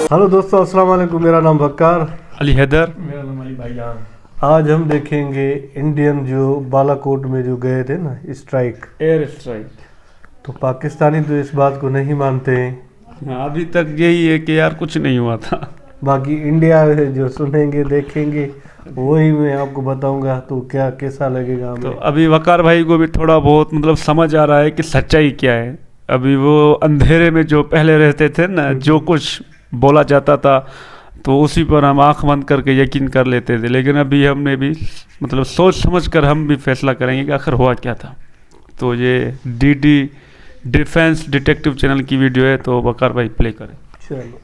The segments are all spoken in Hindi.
हेलो दोस्तों, अस्सलाम वालेकुम। मेरा नाम बक्कार अली हैदर। मेरा नाम अली भाईजान। आज हम देखेंगे इंडियन जो बालाकोट में जो गए थे ना स्ट्राइक, एयर स्ट्राइक। तो पाकिस्तानी तो इस बात को नहीं मानते हैं। हाँ, अभी तक यही है कि यार कुछ नहीं हुआ था। बाकी इंडिया जो सुनेंगे देखेंगे वही मैं आपको बताऊंगा, तो क्या कैसा लगेगा हमें। तो अभी वकार भाई को भी थोड़ा बहुत मतलब समझ आ रहा है कि सच्चाई क्या है। अभी वो अंधेरे में जो पहले रहते थे ना, जो कुछ बोला जाता था तो उसी पर हम आंख बंद करके यकीन कर लेते थे, लेकिन अभी हमने भी मतलब सोच समझ कर हम भी फैसला करेंगे कि आखिर हुआ क्या था। तो ये डीडी डिफेंस डिटेक्टिव चैनल की वीडियो है, तो वकार भाई प्ले करें। चलो,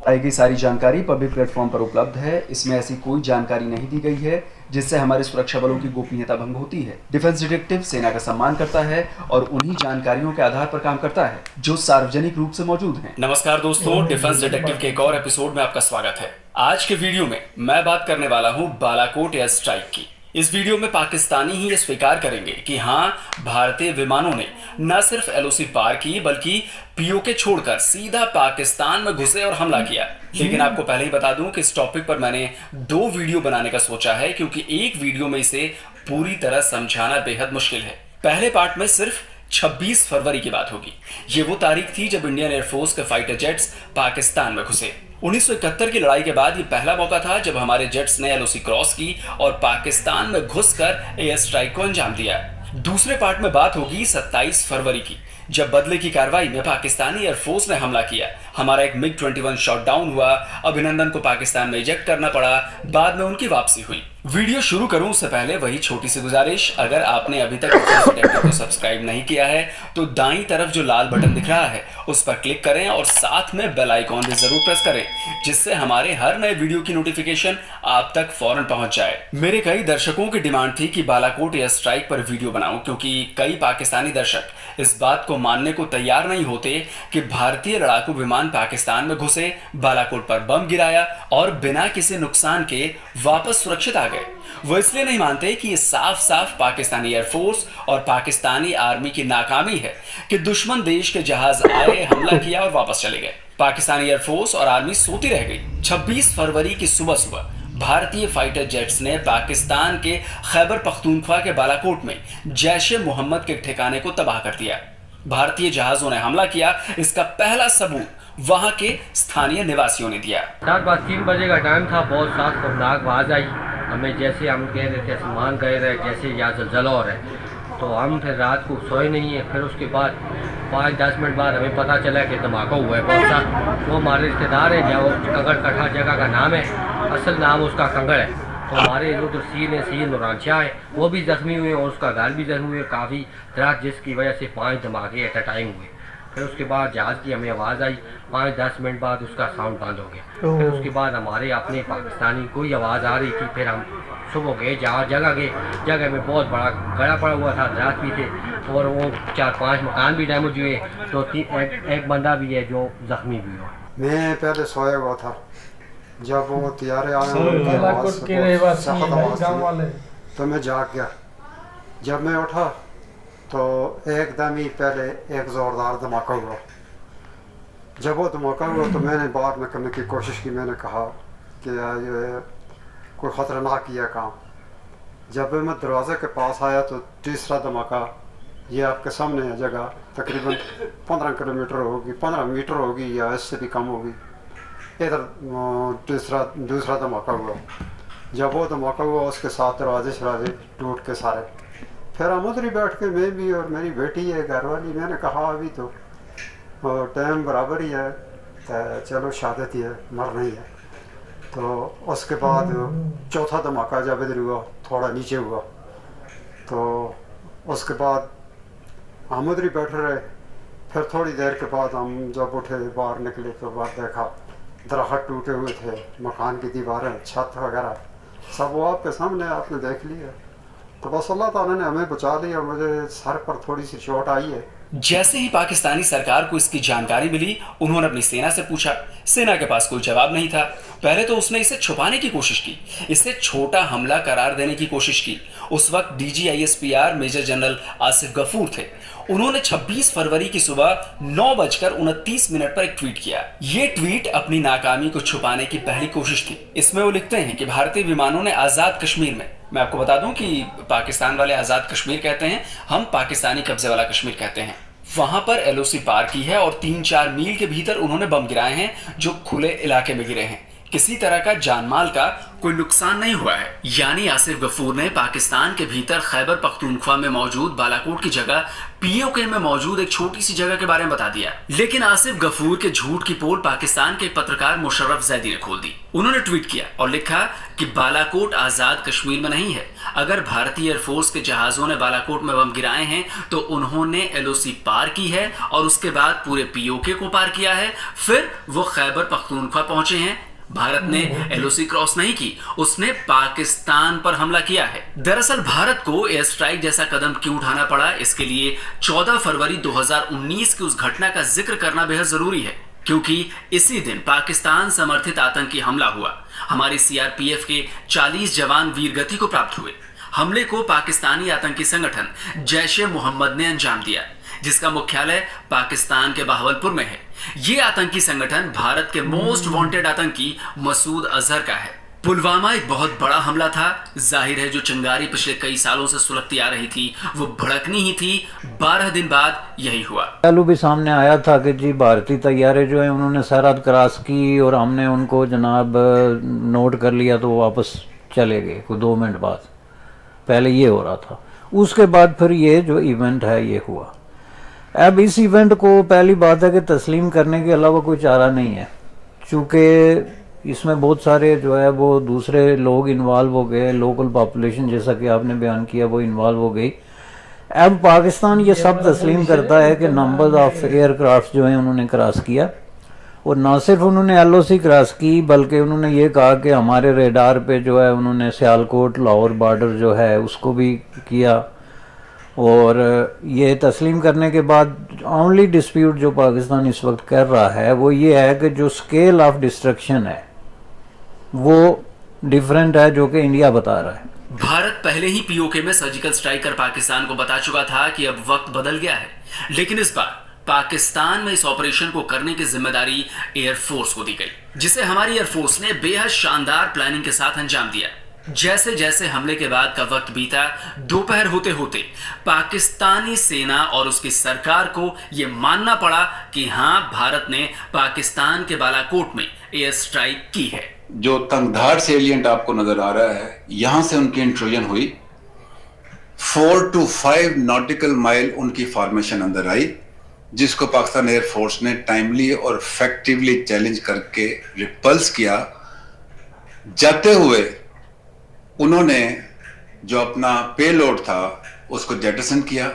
आई गई सारी जानकारी पब्लिक प्लेटफॉर्म पर उपलब्ध है। इसमें ऐसी कोई जानकारी नहीं दी गई है जिससे हमारे सुरक्षा बलों की गोपनीयता भंग होती है। डिफेंस डिटेक्टिव सेना का सम्मान करता है और उन्हीं जानकारियों के आधार पर काम करता है जो सार्वजनिक रूप से मौजूद हैं। नमस्कार दोस्तों, डिफेंस डिटेक्टिव के एक और एपिसोड में आपका स्वागत है। आज के वीडियो में मैं बात करने वाला हूँ बालाकोट एयर स्ट्राइक की। इस वीडियो में पाकिस्तानी ही ये स्वीकार करेंगे कि हाँ, भारतीय विमानों ने न सिर्फ एलओसी पार की बल्कि पीओके छोड़कर सीधा पाकिस्तान में घुसे और हमला किया। लेकिन आपको पहले ही बता दूं कि इस टॉपिक पर मैंने 2 वीडियो बनाने का सोचा है, क्योंकि एक वीडियो में इसे पूरी तरह समझाना बेहद मुश्किल है। पहले पार्ट में सिर्फ 26 फरवरी की बात होगी। ये वो तारीख थी जब इंडियन एयरफोर्स के फाइटर जेट्स पाकिस्तान में घुसे। 1971 की लड़ाई के बाद ये पहला मौका था जब हमारे जेट्स ने एलओसी क्रॉस की और पाकिस्तान में घुसकर एयर स्ट्राइक को अंजाम दिया। दूसरे पार्ट में बात होगी 27 फरवरी की, जब बदले की कार्रवाई में पाकिस्तानी एयरफोर्स ने हमला किया। हमारा एक मिग 21 शॉट डाउन हुआ, अभिनंदन को पाकिस्तान में इजेक्ट करना पड़ा, बाद में उनकी वापसी हुई। वीडियो शुरू करूं उससे पहले वही छोटी सी गुजारिश, अगर आपने अभी तक डिफेंस डिटेक्टिव को सब्सक्राइब नहीं किया है तो दाईं तरफ जो लाल बटन दिख रहा है उस पर क्लिक करें और साथ में बेल आइकॉन भी जरूर प्रेस करें, जिससे हमारे हर नए वीडियो की नोटिफिकेशन आप तक फौरन पहुंच जाए। मेरे कई दर्शकों की डिमांड थी कि बालाकोट एयर स्ट्राइक पर वीडियो बनाऊं, क्योंकि कई पाकिस्तानी दर्शक इस बात को मानने को तैयार नहीं होते कि भारतीय लड़ाकू विमान पाकिस्तान में घुसे, बालाकोट पर बम गिराया और बिना किसी नुकसान के वापस सुरक्षित आ गए। वो इसलिए नहीं मानते कि ये साफ साफ पाकिस्तानी एयरफोर्स और पाकिस्तानी आर्मी की नाकामी है कि दुश्मन देश के जहाज आए, हमला किया और वापस चले गए। पाकिस्तानी एयरफोर्स और आर्मी सोती रह गई। 26 फरवरी की सुबह सुबह भारतीय फाइटर जेट्स ने पाकिस्तान के खैबर पख्तूनख्वा के बालाकोट में जैश-ए-मोहम्मद के ठिकाने को तबाह कर दिया। भारतीय जहाजों ने हमला किया, इसका पहला सबूत वहां के स्थानीय निवासियों ने दिया। रात 3 बजे का टाइम था, बहुत साथ खौफनाक आवाज़ आई हमें, जैसे हम कह रहे थे आसमान कह रहे जैसे यहाँ ज़लज़ला हो रहा है। तो हम फिर रात को सोए नहीं है। फिर उसके बाद 5-10 मिनट बाद हमें पता चला कि धमाका हुआ है बहुत सा। वो हमारे रिश्तेदार हैं, जहाँ कंगड़ कठा जगह का नाम है, असल नाम उसका कंगड़ है। तो हमारे जो सीन नूरान शाह है वो भी ज़ख्मी हुए और उसका घर भी ज़ख्मी हुए काफ़ी रात, जिसकी वजह से 5 धमाके एट अ टाइम हुए। फिर उसके बाद जहाज़ की हमें आवाज़ आई, 5-10 मिनट बाद उसका साउंड बंद हो गया। फिर उसके बाद हमारे अपने पाकिस्तानी कोई आवाज़ आ रही थी। फिर हम सुबह गए, जगह में बहुत बड़ा गड़ा पड़ा हुआ था, रात भी थे और वो 4-5 मकान भी डैमेज हुए, तो एक बंदा भी है जो ज़ख्मी भी हुआ। मैं पहले सोया हुआ था, जब वो तैयारे आए तो मैं जाग गया। जब मैं उठा तो एकदम ही पहले एक ज़ोरदार धमाका हुआ। जब वो धमाका हुआ तो मैंने बाहर निकलने की कोशिश की। मैंने कहा कि ये कोई ख़तरनाक किया काम। जब मैं दरवाज़े के पास आया तो तीसरा धमाका, ये आपके सामने है जगह, तकरीबन 15 किलोमीटर होगी, 15 मीटर होगी या इससे भी कम होगी। इधर दूसरा धमाका हुआ। जब वो धमाका हुआ उसके साथ दरवाजे टूट के सारे। फिर हम उधर ही बैठ के, मैं भी और मेरी बेटी है घर वाली, मैंने कहा अभी तो टाइम बराबर ही है, तो चलो शहादत ही है, मर नहीं है। तो उसके बाद चौथा धमाका जब इधर हुआ, थोड़ा नीचे हुआ, तो उसके बाद हम उधर ही बैठे रहे। फिर थोड़ी देर के बाद हम जब उठे, बाहर निकले तो बाद देखा दरख्त टूटे हुए थे, मकान की दीवारें, छत वगैरह सब वो आपके सामने आपने देख लिया। तो बस अल्लाह ताला ने हमें बचा लिया। मुझे सर पर थोड़ी सी चोट आई है, जैसे ही पाकिस्तानी सरकार को इसकी जानकारी मिली, उन्होंने अपनी सेना से पूछा। सेना के पास कोई जवाब नहीं था। पहले तो उसने इसे छुपाने की कोशिश की, इसे छोटा हमला करार देने की कोशिश की। उस वक्त DGISPR major general Asif Ghafoor थे। उन्होंने 26 फरवरी की सुबह 9:29 पर एक ट्वीट किया। ये ट्वीट अपनी नाकामी को छुपाने की पहली कोशिश थी। इसमें वो लिखते हैं कि भारतीय विमानों ने आजाद कश्मीर में, मैं आपको बता दूं कि पाकिस्तान वाले आजाद कश्मीर कहते हैं, हम पाकिस्तानी कब्जे वाला कश्मीर कहते हैं, वहां पर LOC पार की है और 3-4 मील के भीतर उन्होंने बम गिराए हैं जो खुले इलाके में गिरे हैं। किसी तरह का जानमाल का कोई नुकसान नहीं हुआ है। यानी आसिफ गफूर ने पाकिस्तान के भीतर खैबर पख्तूनख्वा में मौजूद बालाकोट की जगह POK में मौजूद एक छोटी सी जगह के बारे में बता दिया। लेकिन आसिफ गफूर के झूठ की पोल पाकिस्तान के पत्रकार मुशर्रफ जैदी ने खोल दी। उन्होंने ट्वीट किया और लिखा कि बालाकोट आजाद कश्मीर में नहीं है। अगर भारतीय एयरफोर्स के जहाजों ने बालाकोट में बम गिराए हैं तो उन्होंने LOC पार की है और उसके बाद पूरे POK को पार किया है, फिर वो खैबर पख्तूनख्वा पहुंचे हैं। भारत ने LOC क्रॉस नहीं की, उसने पाकिस्तान पर हमला किया है। दरअसल भारत को एयर स्ट्राइक जैसा कदम क्यों उठाना पड़ा, इसके लिए 14 फरवरी 2019 की उस घटना का जिक्र करना बेहद जरूरी है, क्योंकि इसी दिन पाकिस्तान समर्थित आतंकी हमला हुआ। हमारी CRPF के 40 जवान वीरगति को प्राप्त हुए। हमले को पाकिस्तानी आतंकी संगठन जैश-ए-मोहम्मद ने अंजाम दिया, जिसका मुख्यालय पाकिस्तान के बहावलपुर में है। ये आतंकी संगठन भारत के मोस्ट वांटेड आतंकी मसूद अजहर का है। पुलवामा एक बहुत बड़ा हमला था। जाहिर है जो चिंगारी पिछले कई सालों से सुलगती आ रही थी वो भड़कनी ही थी। 12 दिन बाद यही हुआ। पहलू भी सामने आया था कि जी भारतीय तैयारे जो है उन्होंने सरहद क्रॉस की और हमने उनको जनाब नोट कर लिया तो वो वापस चले गए कोई 2 मिनट बाद। पहले ये हो रहा था, उसके बाद फिर ये जो इवेंट है ये हुआ। अब इस इवेंट को पहली बात है कि तस्लीम करने के अलावा कोई चारा नहीं है, चूँकि इसमें बहुत सारे जो है वो दूसरे लोग इन्वॉल्व हो गए, लोकल पॉपुलेशन जैसा कि आपने बयान किया वो इन्वॉल्व हो गई। अब पाकिस्तान ये सब तस्लीम करता है कि नंबर ऑफ एयरक्राफ्ट जो हैं उन्होंने क्रॉस किया, और ना सिर्फ उन्होंने LOC क्रॉस की बल्कि उन्होंने ये कहा कि हमारे रेडार पे जो है उन्होंने सियालकोट लाहौर बॉर्डर जो है उसको भी किया। और ये तस्लीम करने के बाद ओनली डिस्प्यूट जो पाकिस्तान इस वक्त कर रहा है वो ये है कि जो स्केल ऑफ डिस्ट्रक्शन है वो डिफरेंट है जो कि इंडिया बता रहा है। भारत पहले ही POK में सर्जिकल स्ट्राइक कर पाकिस्तान को बता चुका था कि अब वक्त बदल गया है, लेकिन इस बार पाकिस्तान में इस ऑपरेशन को करने की जिम्मेदारी एयरफोर्स को दी गई, जिसे हमारी एयरफोर्स ने बेहद शानदार प्लानिंग के साथ अंजाम दिया। जैसे जैसे हमले के बाद का वक्त बीता, दोपहर होते होते पाकिस्तानी सेना और उसकी सरकार को यह मानना पड़ा कि हाँ, भारत ने पाकिस्तान के बालाकोट में एयर स्ट्राइक की है। जो तंगधार सेलिएंट आपको नजर आ रहा है, यहां से उनकी इंट्रूजन हुई। 4 to 5 नॉटिकल माइल उनकी फॉर्मेशन अंदर आई, जिसको पाकिस्तान एयरफोर्स ने टाइमली और इफेक्टिवली चैलेंज करके रिपल्स किया। जाते हुए उन्होंने जो अपना पेलोड था उसको जेटसन किया।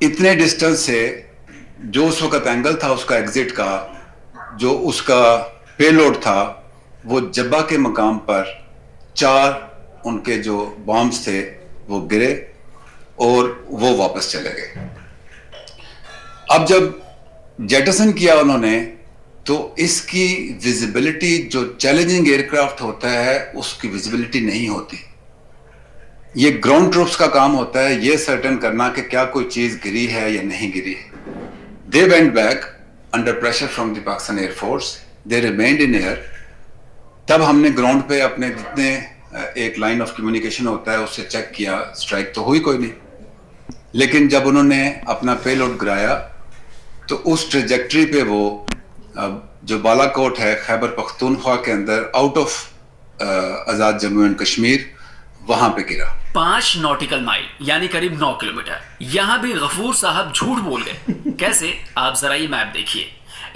इतने डिस्टेंस से जो उस वक्त एंगल था उसका एग्जिट का, जो उसका पेलोड था, वो जब्बा के मकाम पर 4 उनके जो बॉम्ब्स थे वो गिरे और वो वापस चले गए। अब जब जेटसन किया उन्होंने तो इसकी विजिबिलिटी, जो चैलेंजिंग एयरक्राफ्ट होता है उसकी विजिबिलिटी नहीं होती। ये ग्राउंड ट्रूप्स का काम होता है ये सर्टेन करना कि क्या कोई चीज गिरी है या नहीं गिरी है। They went back under pressure from the Pakistan air force, they remained in air. तब हमने ग्राउंड पे अपने जितने एक लाइन ऑफ कम्युनिकेशन होता है उससे चेक किया, स्ट्राइक तो हुई कोई नहीं। लेकिन जब उन्होंने अपना पेलोड गिराया तो उस ट्रेजेक्ट्री पे वो जो बालाकोट है खैबर पख्तूनख्वा के अंदर out of Azad Jammu and Kashmir, वहां पे गिरा। 5 नॉटिकल माइल यानी करीब 9 किलोमीटर। यहां भी गफूर साहब झूठ बोल गए। कैसे? आप जरा ये मैप देखिए।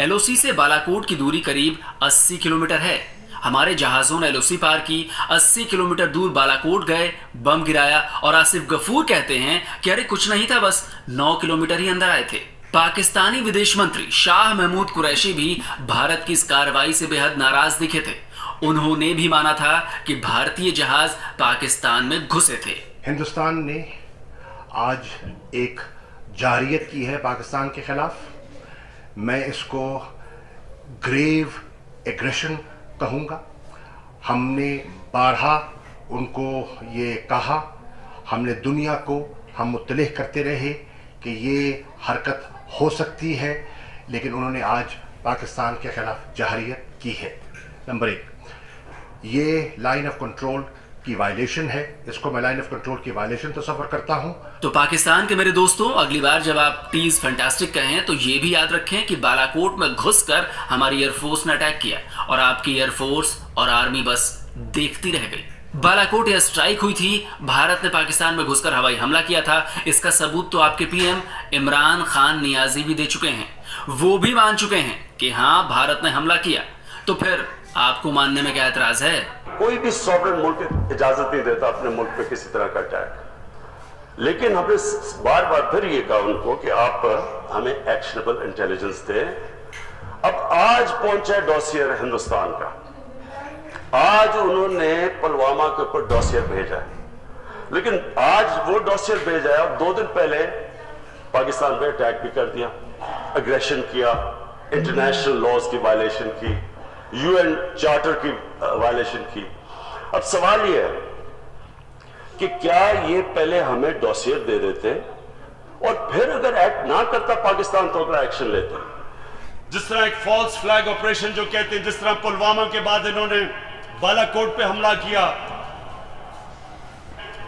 LOC से बालाकोट की दूरी करीब 80 किलोमीटर है। हमारे जहाजों ने LOC पार की, 80 किलोमीटर दूर बालाकोट गए, बम गिराया और आसिफ गफूर कहते हैं कि अरे कुछ नहीं था, बस 9 किलोमीटर ही अंदर आए थे। पाकिस्तानी विदेश मंत्री शाह महमूद कुरैशी भी भारत की इस कार्रवाई से बेहद नाराज दिखे थे। उन्होंने भी माना था कि भारतीय जहाज पाकिस्तान में घुसे थे। हिंदुस्तान ने आज एक जारियत की है पाकिस्तान के खिलाफ, मैं इसको ग्रेव एग्रेशन कहूँगा। हमने बारहा उनको ये कहा, हमने दुनिया को हम मुत्तलिह करते रहे कि ये हरकत हो सकती है, लेकिन उन्होंने आज पाकिस्तान के खिलाफ जारियत की है। नंबर 1, ये लाइन ऑफ कंट्रोल की वायलेशन है, इसको मैं लाइन ऑफ कंट्रोल की वायलेशन तस्वर करता हूं। तो पाकिस्तान के मेरे दोस्तों, अगली बार जब आप टीज फैंटास्टिक कहें तो ये भी याद रखें कि बालाकोट में घुसकर हमारी एयरफोर्स ने अटैक किया और आपकी एयरफोर्स और आर्मी बस देखती रह गई। बालाकोट एयर स्ट्राइक हुई थी, भारत ने पाकिस्तान में घुसकर हवाई हमला किया था। इसका सबूत तो आपके पीएम इमरान खान नियाजी भी दे चुके हैं, वो भी मान चुके हैं कि हाँ भारत ने हमला किया। तो फिर आपको मानने में क्या एतराज है? कोई भी सॉवरेन मुल्क इजाजत नहीं देता अपने मुल्क पे किसी तरह का अटैक, लेकिन हमने बार बार फिर ये कहा उनको कि आप हमें एक्शनेबल इंटेलिजेंस दें। अब आज पहुंचा डॉसियर हिंदुस्तान का, आज उन्होंने पुलवामा के ऊपर डॉसियर भेजा है, लेकिन आज वो डॉसियर भेजा है, अब 2 दिन पहले पाकिस्तान पे अटैक भी कर दिया, अग्रेशन किया, इंटरनेशनल लॉज की वायलेशन की, यूएन चार्टर की वायलेशन की। अब सवाल यह है कि क्या ये पहले हमें डॉसियर दे देते और फिर अगर एक्ट ना करता पाकिस्तान तो अगला एक्शन लेते? जिस तरह एक फॉल्स फ्लैग ऑपरेशन जो कहते हैं, जिस तरह पुलवामा के बाद इन्होंने बालाकोट पे हमला किया,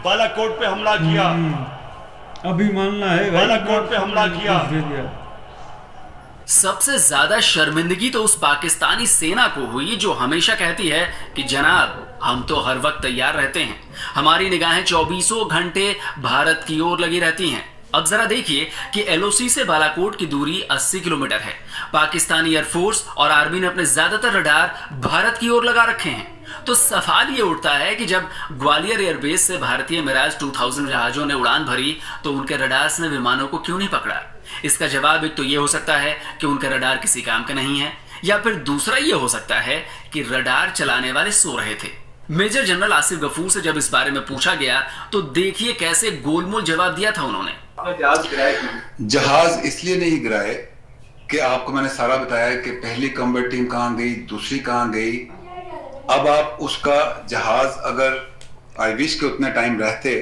बालाकोट पे हमला किया, अभी मानना है बालाकोट पे हमला किया। सबसे ज्यादा शर्मिंदगी तो उस पाकिस्तानी सेना को हुई जो हमेशा कहती है कि जनाब हम तो हर वक्त तैयार रहते हैं, हमारी निगाहें 24 घंटे भारत की ओर लगी रहती हैं। अब जरा देखिए कि एलओसी से बालाकोट की दूरी 80 किलोमीटर है। पाकिस्तानी एयरफोर्स और आर्मी ने अपने ज्यादातर रडार भारत की ओर लगा रखे हैं। तो सवाल ये उठता है कि जब ग्वालियर एयरबेस से भारतीय मिराज 2000 जहाजों ने उड़ान भरी तो उनके रडार्स ने विमानों को क्यों नहीं पकड़ा? इसका जवाब एक तो ये हो सकता है कि उनके रडार किसी काम के नहीं है, या फिर दूसरा ये हो सकता है कि रडार चलाने वाले सो रहे थे। मेजर जनरल आसिफ गफूर से जब इस बारे में पूछा गया तो देखिए कैसे गोलमोल जवाब दिया था उन्होंने। जहाज इसलिए नहीं गिराए कि आपको मैंने सारा बताया कि पहली कॉम्बैट टीम कहां गई, दूसरी कहां गई। अब आप उसका जहाज अगर आई विश के उतने टाइम रहते,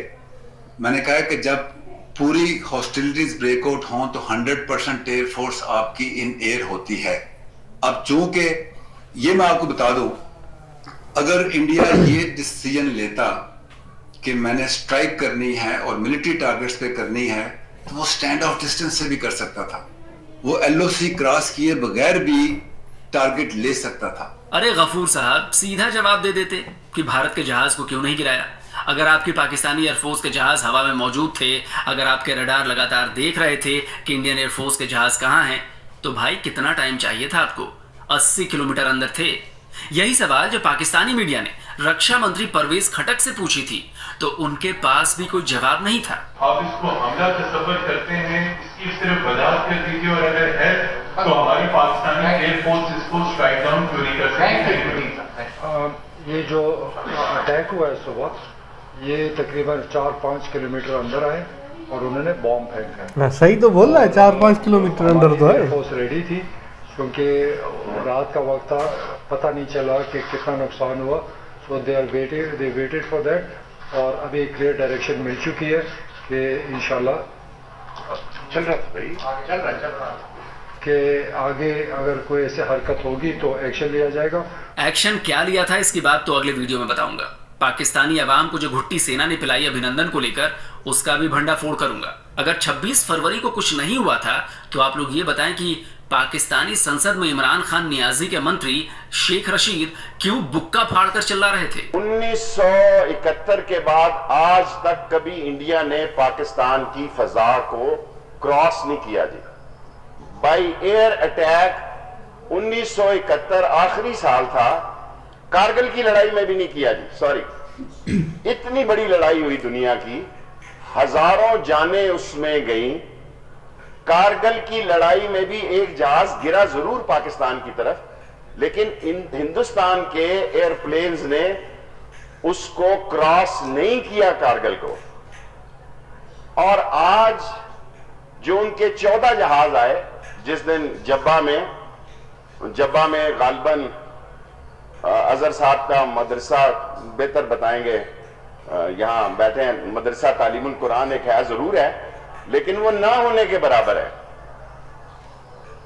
मैंने कहा कि जब पूरी हॉस्टिलिटीज ब्रेकआउट हों तो 100% एयरफोर्स आपकी इन एयर होती है। अब चूंकि ये मैं आपको बता दूं, अगर इंडिया ये डिसीजन लेता कि मैंने स्ट्राइक करनी है और मिलिट्री टारगेट्स पे करनी है तो वो स्टैंड ऑफ डिस्टेंस से भी कर सकता था, वो एलओसी क्रॉस किए बगैर भी टारगेट ले सकता था। अरे गफूर साहब सीधा जवाब दे देते कि भारत के जहाज को क्यों नहीं गिराया। अगर आपकी पाकिस्तानी एयरफोर्स के जहाज हवा में मौजूद थे, अगर आपके रडार लगातार देख रहे थे कि इंडियन एयरफोर्स के जहाज कहाँ हैं, तो भाई कितना टाइम चाहिए था आपको? 80 किलोमीटर अंदर थे। यही सवाल जो पाकिस्तानी मीडिया ने रक्षा मंत्री परवेज खटक से पूछी थी तो उनके पास भी कोई जवाब नहीं था। आप इसको हमला तस्वर करते हैं, इसकी सिर्फ वजाहत कर दीजिए, और अगर है तो हमारी पाकिस्तानी एयरफोर्स इसको स्ट्राइक डाउन क्यों नहीं कर सकती? ये जो अटैक हुआ है सुबह, ये तकरीबन 4-5 किलोमीटर अंदर आए और उन्होंने बॉम्ब फेंका है। सही तो बोल रहा है, 4-5 किलोमीटर अंदर तो है। एयरफोर्स रेडी थी क्योंकि रात का वक्त था, पता नहीं चला कि कितना नुकसान हुआ, सो दे वेटेड फॉर दैट। और अभी एक क्लियर डायरेक्शन मिल चुकी है कि इंशाल्लाह चल रहा कि आगे अगर कोई ऐसे हरकत होगी तो एक्शन लिया जाएगा। एक्शन क्या लिया था इसकी बात तो अगले वीडियो में बताऊंगा। पाकिस्तानी अवाम को जो घुट्टी सेना ने पिलाई अभिनंदन को लेकर, उसका भी भंडाफोड़ करूंगा। अगर 26 फरवरी को कुछ नहीं हुआ था तो आप लोग ये बताएं कि पाकिस्तानी संसद में इमरान खान नियाजी के मंत्री शेख रशीद क्यों बुक्का फाड़कर चिल्ला रहे थे? 1971 के बाद आज तक कभी इंडिया ने पाकिस्तान की फजा को क्रॉस नहीं किया जी। बाई एयर अटैक 1971 आखिरी साल था, कारगिल की लड़ाई में भी नहीं किया जी, सॉरी। इतनी बड़ी लड़ाई हुई दुनिया की, हजारों जानें उसमें गई। कारगिल की लड़ाई में भी एक जहाज गिरा जरूर पाकिस्तान की तरफ, लेकिन हिंदुस्तान के एयरप्लेन्स ने उसको क्रॉस नहीं किया कारगिल को। और आज जो उनके 14 जहाज आए जिस दिन जब्बा में गालबन अजहर साहब का मदरसा बेहतर बताएंगे, यहाँ बैठे हैं, मदरसा तालीमुल कुरान एक है जरूर है, लेकिन वो ना होने के बराबर है।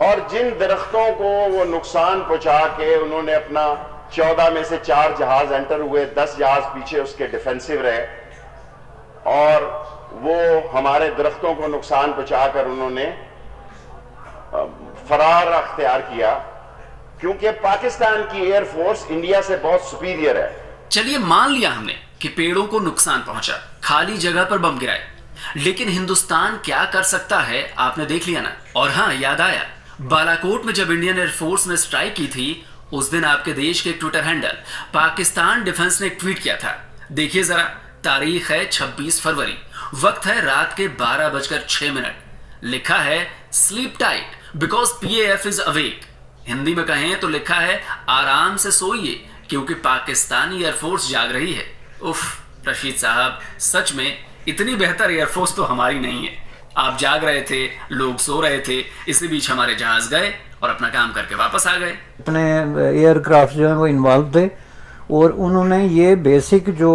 और जिन दरख्तों को वो नुकसान पहुंचा के उन्होंने अपना 14 में से 4 जहाज एंटर हुए, 10 जहाज पीछे उसके डिफेंसिव रहे, और वो हमारे दरख्तों को नुकसान पहुंचाकर उन्होंने फरार अख्तियार किया, क्योंकि पाकिस्तान की एयरफोर्स इंडिया से बहुत सुपीरियर है। चलिए मान लिया हमने कि पेड़ों को नुकसान पहुंचा, खाली जगह पर बम गिराए, लेकिन हिंदुस्तान क्या कर सकता है आपने देख लिया ना। और हाँ, याद आया, बालाकोट में जब इंडियन एयरफोर्स ने स्ट्राइक की थी उस दिन आपके देश के एक ट्विटर हैंडल पाकिस्तान डिफेंस ने एक ट्वीट किया था। देखिए जरा, तारीख है 26 फरवरी, वक्त है रात के 12:06। लिखा है sleep tight because PAF is awake. Hindi में कहें तो लिखा है आराम से सोइए क्योंकि पाकिस्तानी एयरफोर्स जाग रही है। उफ रशीद साहब, सच में इतनी बेहतर एयरफोर्स तो हमारी नहीं है। आप जाग रहे थे, लोग सो रहे थे, इसी बीच हमारे जहाज गए और अपना काम करके वापस आ गए। अपने एयरक्राफ्ट जो है वो इन्वॉल्व थे और उन्होंने ये बेसिक जो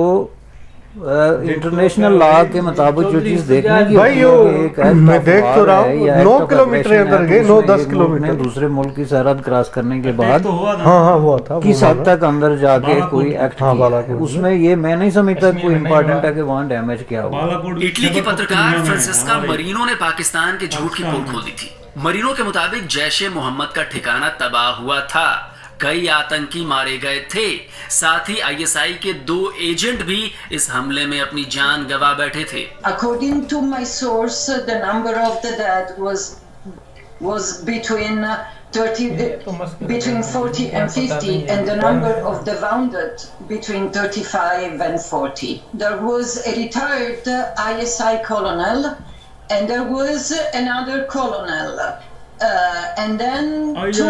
इंटरनेशनल लॉ के मुताबिक जो चीज देखने की भाई मैं देख तो रहा हूँ 9 किलोमीटर अंदर गए, 9-10 किलोमीटर दूसरे मुल्क की सरहद क्रॉस करने के बाद हाँ हुआ था किस हद तक अंदर जाके कोई एक्ट किया, उसमें ये मैं नहीं समझता कोई इम्पोर्टेंट है कि वहाँ डैमेज क्या हुआ। इटली की पत्रकार फ्रांसिस्का मरीनो ने पाकिस्तान के झूठ की पोल खोल दी थी। मरीनो के मुताबिक जैश-ए मोहम्मद का ठिकाना तबाह हुआ था, कई आतंकी मारे गए थे, साथ ही ISI के 2 एजेंट भी इस हमले में अपनी जान गंवा बैठे थे। According to my source, the number of the dead was between 40 and 50, and the number of the wounded between 35 and 40. There was a retired ISI colonel, and there was another colonel. And then 2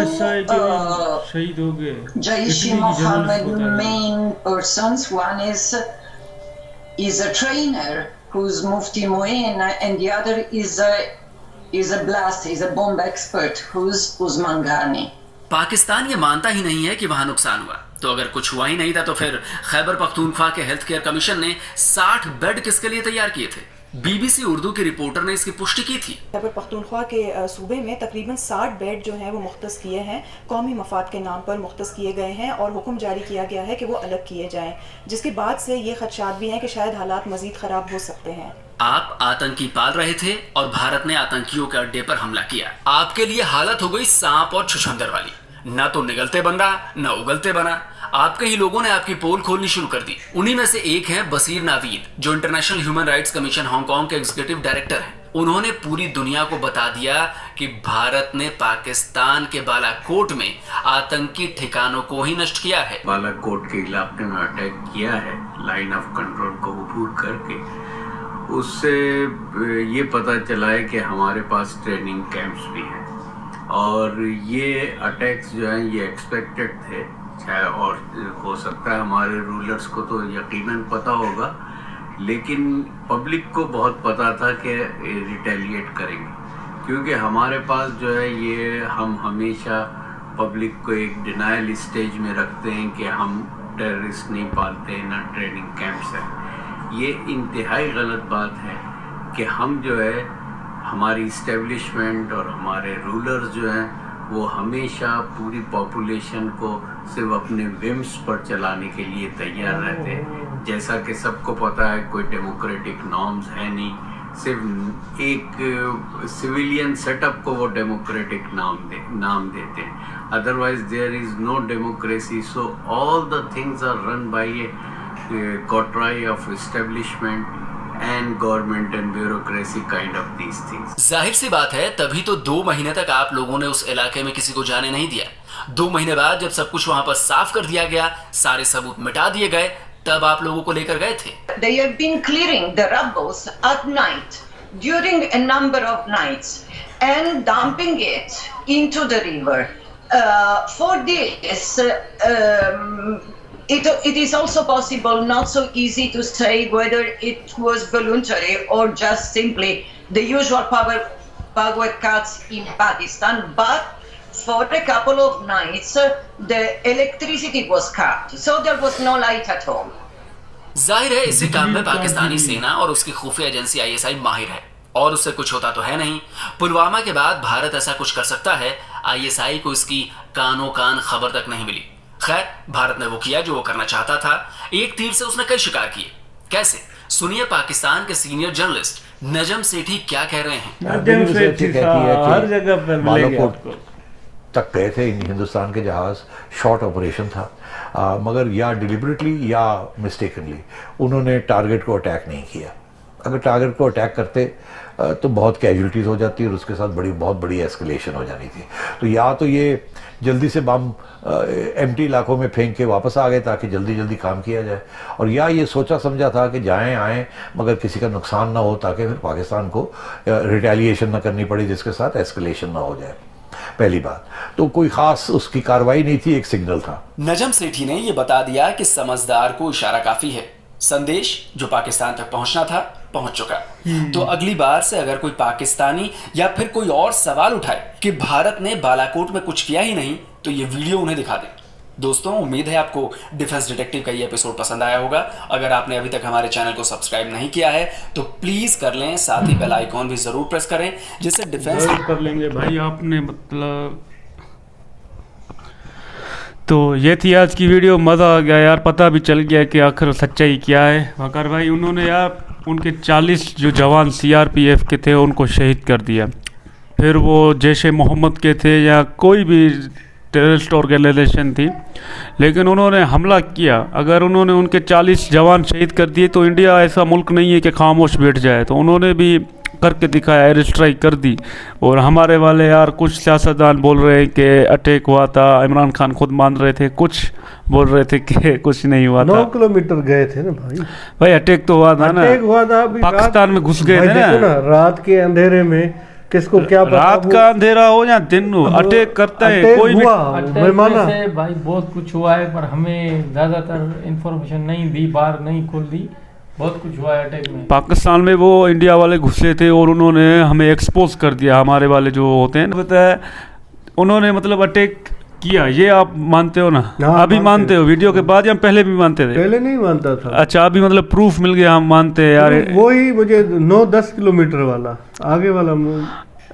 Jaish-e-Mohammed main persons. One is a trainer who's Mufti Moeen, and the other is a blast, is a bomb expert who's Usman Ghani. Pakistan ये मानता ही नहीं है कि वहां नुकसान हुआ, तो अगर कुछ हुआ ही नहीं था तो फिर खैबर पख्तूनख्वा के हेल्थ केयर कमीशन ने 60 बेड किसके लिए तैयार किए थे? BBC उर्दू के रिपोर्टर ने इसकी पुष्टि की थी। खैबर पख्तूनख्वा के सूबे में तकरीबन 60 बेड जो हैं वो मुख्तस किए हैं, कौमी मफाद के नाम पर मुख्तस किए गए हैं और हुक्म जारी किया गया है कि वो अलग किए जाएं, जिसके बाद से ये खदशात भी हैं कि शायद हालात मजीद खराब हो सकते हैं। आप आतंकी पाल रहे थे और भारत ने आतंकियों के अड्डे पर हमला किया। आपके लिए हालत हो गई सांप और छुछंदर वाली, ना तो निगलते बन रहा न उगलते बना। आपके ही लोगों ने आपकी पोल खोलनी शुरू कर दी। उन्हीं में से एक है बसीर नावीद, जो international human rights commission Hong Kong के एग्जीक्यूटिव डायरेक्टर हैं। उन्होंने पूरी दुनिया को बता दिया कि भारत ने पाकिस्तान के बालाकोट में आतंकी ठिकानों को ही नष्ट किया है। बालाकोट के इलाके में अटैक किया है, लाइन ऑफ कंट्रोल को अबूर करके। उससे ये पता चला है कि हमारे पास ट्रेनिंग कैंप्स भी हैं और ये अटैक्स जो हैं ये एक्सपेक्टेड थे। और हो सकता है हमारे रूलर्स को तो यकीनन पता होगा, लेकिन पब्लिक को बहुत पता था कि रिटेलिएट करेंगे, क्योंकि हमारे पास जो है ये हम हमेशा पब्लिक को एक डिनाइल स्टेज में रखते हैं कि हम टेररिस्ट नहीं पालते, ना ट्रेनिंग कैंप्स है। ये इंतहाई गलत बात है कि हम जो है हमारी इस्टेब्लिशमेंट और हमारे रूलर्स जो हैं वो हमेशा पूरी पॉपुलेशन को सिर्फ अपने विम्स पर चलाने के लिए तैयार रहते हैं। जैसा कि सबको पता है कोई डेमोक्रेटिक नॉर्म्स है नहीं, सिर्फ एक सिविलियन सेटअप को वो डेमोक्रेटिक नाम देते हैं। Otherwise there is no democracy. So all the things are run by a coterie of establishment and government and bureaucracy kind of these things. जाहिर सी बात है, तभी तो 2 महीने तक आप लोगों ने उस इलाके में किसी को जाने नहीं दिया। 2 महीने बाद जब सब कुछ वहां पर साफ कर दिया गया, सारे सबूत मिटा दिए गए, तब आप लोगों को लेकर गए थे। They have been clearing the rubble at night during a number of nights and dumping it into the river. For this, it is also possible, not so easy to say whether it was voluntary or just simply the usual power cuts in Pakistan, but for a couple of nights the electricity was cut, so there was no light at all. जाहिर है इसी काम में पाकिस्तानी सेना और उसकी खुफिया एजेंसी ISI माहिर है, और उससे कुछ होता तो है नहीं। पुलवामा के बाद भारत ऐसा कुछ कर सकता है, ISI को इसकी कानो कान खबर तक नहीं मिली। खैर, भारत ने वो किया जो वो करना चाहता था। एक तीर से उसने कई शिकार किए। कैसे? सुनिए पाकिस्तान के सीनियर जर्नलिस्ट नजम सेठी क्या कह रहे हैं। नजम सेठी हर जगह पर मिलेंगे आपको। तक गए थे हिंदुस्तान के जहाज़, शॉर्ट ऑपरेशन था, मगर या डिलिबरेटली या मिस्टेकनली उन्होंने टारगेट को अटैक नहीं किया। अगर टारगेट को अटैक करते तो बहुत कैजुअलिटीज़ हो जाती और उसके साथ बहुत बड़ी एस्केलेशन हो जानी थी। तो या तो ये जल्दी से बम एम्प्टी इलाकों में फेंक के वापस आ गए ताकि जल्दी जल्दी काम किया जाए, और या ये सोचा समझा था कि जाएं आएँ मगर किसी का नुकसान ना हो ताकि फिर पाकिस्तान को रिटेलिएशन ना करनी पड़े जिसके साथ एस्केलेशन ना हो जाए। पहली बात तो कोई खास उसकी कार्रवाई नहीं थी, एक सिग्नल था। नजम सेठी ने ये बता दिया कि समझदार को इशारा काफी है। संदेश जो पाकिस्तान तक पहुंचना था पहुंच चुका। तो अगली बार से अगर कोई पाकिस्तानी या फिर कोई और सवाल उठाए कि भारत ने बालाकोट में कुछ किया ही नहीं, तो ये वीडियो उन्हें दिखा दें। दोस्तों, उम्मीद है आपको डिफेंस डिटेक्टिव का ये एपिसोड पसंद आया होगा। अगर आपने अभी तक हमारे चैनल को सब्सक्राइब नहीं किया है तो प्लीज कर लें, साथ ही बेल आइकॉन भी जरूर प्रेस करें जिससे डिफेंस कर लेंगे भाई आपने। मतलब तो ये थी आज की वीडियो। मज़ा आ गया यार, पता भी चल गया कि आखिर सच्चाई क्या है। वकार भाई उन्होंने यार उनके 40 जो जवान CRPF के थे उनको शहीद कर दिया। फिर वो जैश ए मोहम्मद के थे या कोई भी टेररिस्ट ऑर्गेनाइजेशन थी, लेकिन उन्होंने हमला किया। अगर उन्होंने उनके 40 जवान शहीद कर दिए तो इंडिया ऐसा मुल्क नहीं है कि खामोश बैठ जाए। तो उन्होंने भी करके दिखाया, एयर स्ट्राइक कर दी। और हमारे वाले यार कुछ सियासतदान बोल रहे हैं कि अटैक हुआ था, इमरान खान खुद मान रहे थे, कुछ बोल रहे थे कि कुछ नहीं हुआ था। 9 किलोमीटर गए थे ना भाई अटैक तो हुआ था ना, अटैक हुआ था। पाकिस्तान में घुस गए थे ना रात के अंधेरे में, किसको क्या पता रात का अंधेरा हो या दिन हो, अटैक करता है कोई भी। अटैक से भाई बहुत कुछ हुआ है, पर हमें ज्यादातर इंफॉर्मेशन नहीं दी, बाहर नहीं खोल दी। बहुत कुछ हुआ है अटैक में। पाकिस्तान में वो इंडिया वाले घुसे थे और उन्होंने हमें एक्सपोज कर दिया। हमारे वाले जो होते हैं बताया, उन्होंने मतलब अटैक किया। ये आप मानते हो ना? अभी मानते हो वीडियो के बाद या पहले भी मानते थे? पहले नहीं मानता था। अच्छा, अभी मतलब प्रूफ मिल गया, हम मानते हैं यार। वही मुझे 9-10 किलोमीटर वाला आगे वाला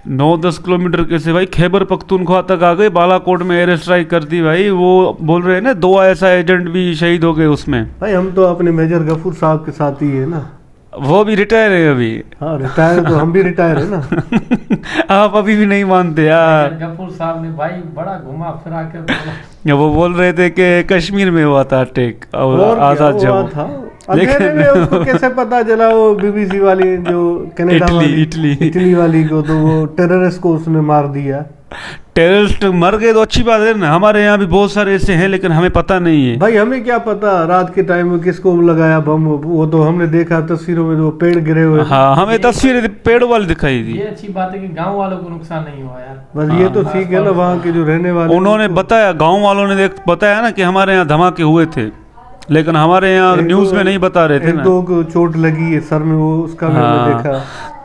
9-10 किलोमीटर कैसे भाई? खैबर पख्तूनख्वा तक आ गए, बालाकोट में एयर स्ट्राइक कर दी भाई। वो बोल रहे हैं ना 2 ISI एजेंट भी शहीद हो गए उसमें। भाई हम तो अपने मेजर गफूर साहब के साथ ही है ना। वो भी रिटायर है अभी। हाँ रिटायर, तो हम भी रिटायर है ना। आप अभी भी नहीं मानते यार। गफूर साहब ने भाई बड़ा घुमा फिरा के वो बोल रहे थे कि कश्मीर में हुआ था अटैक और आजाद जम्मू। अंधेरे में उसको कैसे पता चला? वो BBC वाली जो कनाडा इटली वाली को, तो वो टेररिस्ट को उसने मार दिया। टेररिस्ट मर गए तो अच्छी बात है ना। हमारे यहाँ भी बहुत सारे ऐसे हैं, लेकिन हमें पता नहीं है। भाई हमें क्या पता रात के टाइम में किसको लगाया बम? वो तो हमने देखा तस्वीरों में, जो पेड़ गिरे हुए। हाँ, हमें तस्वीरें पेड़ वाली दिखाई थी। ये अच्छी बात है कि गांव वालों को नुकसान नहीं हुआ यार। बस ये तो ठीक है ना, वहाँ के जो रहने वाले उन्होंने बताया, गाँव वालों ने बताया ना कि हमारे यहाँ धमाके हुए थे, लेकिन हमारे यहाँ न्यूज़ में नहीं बता रहे थे ना। 2 को चोट लगी है सर में, वो उसका मैंने देखा।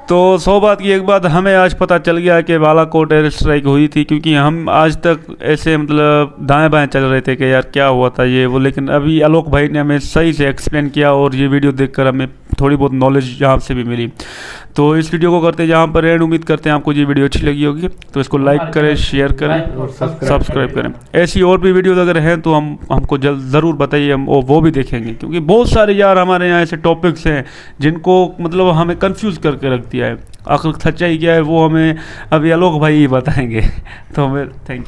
तो 100 बात की एक बात हमें आज पता चल गया कि बालाकोट एयर स्ट्राइक हुई थी, क्योंकि हम आज तक ऐसे मतलब दाएं बाएं चल रहे थे कि यार क्या हुआ था ये वो। लेकिन अभी आलोक भाई ने हमें सही से एक्सप्लेन किया और ये वीडियो देखकर हमें थोड़ी बहुत नॉलेज यहाँ से भी मिली। तो इस वीडियो को करते यहाँ पर एंड। उम्मीद करते हैं आपको ये वीडियो अच्छी लगी होगी, तो इसको लाइक करें, शेयर करें और सब्सक्राइब करें। ऐसी और भी वीडियोज़ अगर हैं तो हमको जल्द ज़रूर बताइए, हम वो भी देखेंगे। क्योंकि बहुत सारे यार हमारे यहाँ ऐसे टॉपिक्स हैं जिनको मतलब हमें कंफ्यूज करके रख दिया है। आखिर सच्चाई क्या है वो हमें अभी आलोक भाई ही बताएंगे। तो हमें थैंक यू।